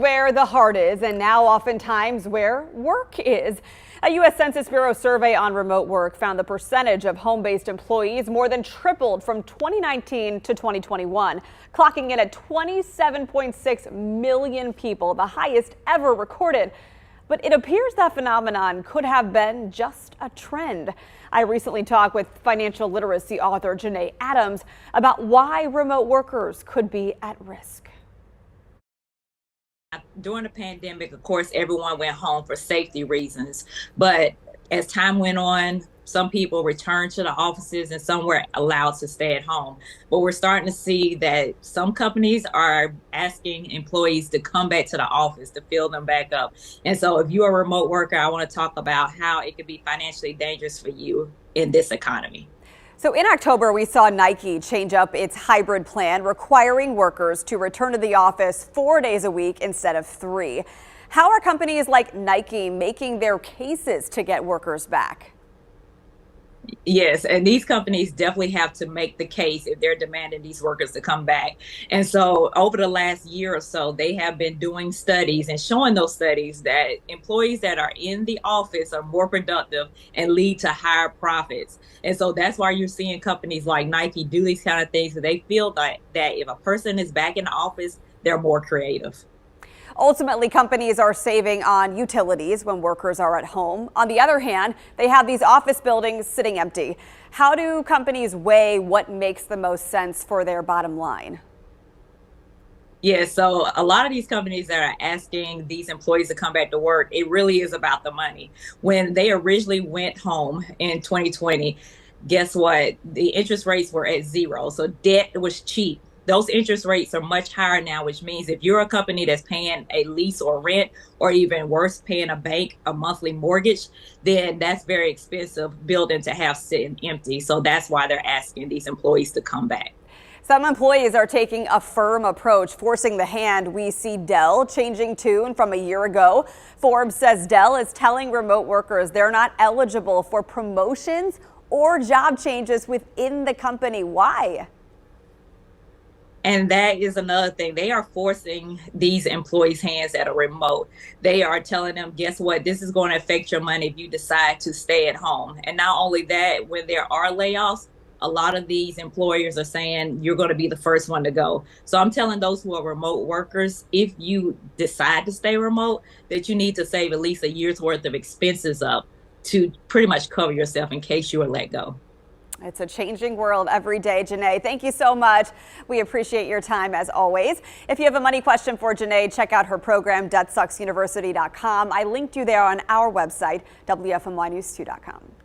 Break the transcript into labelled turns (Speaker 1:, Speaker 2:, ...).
Speaker 1: Where the heart is, and now oftentimes where work is. A U.S. Census Bureau survey on remote work found the percentage of home-based employees more than tripled from 2019 to 2021, clocking in at 27.6 million people, the highest ever recorded. But it appears that phenomenon could have been just a trend. I recently talked with financial literacy author Janae Adams about why remote workers could be at risk.
Speaker 2: During the pandemic, of course, everyone went home for safety reasons. But as time went on, some people returned to the offices and some were allowed to stay at home. But we're starting to see that some companies are asking employees to come back to the office to fill them back up. And so if you're a remote worker, I want to talk about how it could be financially dangerous for you in this economy.
Speaker 1: So in October, we saw Nike change up its hybrid plan, requiring workers to return to the office 4 days a week instead of 3. How are companies like Nike making their cases to get workers back?
Speaker 2: Yes, and these companies definitely have to make the case if they're demanding these workers to come back. And so over the last year or so, they have been doing studies and showing those studies that employees that are in the office are more productive and lead to higher profits. And so that's why you're seeing companies like Nike do these kind of things. So they feel that if a person is back in the office, they're more creative.
Speaker 1: Ultimately, companies are saving on utilities when workers are at home. On the other hand, they have these office buildings sitting empty. How do companies weigh what makes the most sense for their bottom line?
Speaker 2: Yeah, so a lot of these companies that are asking these employees to come back to work, it really is about the money. When they originally went home in 2020, guess what? The interest rates were at zero. So debt was cheap. Those interest rates are much higher now, which means if you're a company that's paying a lease or rent, or even worse, paying a bank a monthly mortgage, then that's very expensive building to have sitting empty. So that's why they're asking these employees to come back.
Speaker 1: Some employees are taking a firm approach, forcing the hand. We see Dell changing tune from a year ago. Forbes says Dell is telling remote workers they're not eligible for promotions or job changes within the company. Why?
Speaker 2: And that is another thing. They are forcing these employees' hands at a remote. They are telling them, guess what? This is going to affect your money if you decide to stay at home. And not only that, when there are layoffs, a lot of these employers are saying you're going to be the first one to go. So I'm telling those who are remote workers, if you decide to stay remote, that you need to save at least a year's worth of expenses up to pretty much cover yourself in case you are let go.
Speaker 1: It's a changing world every day. Janae, thank you so much. We appreciate your time as always. If you have a money question for Janae, check out her program, debtsucksuniversity.com. I linked you there on our website, WFMYnews2.com.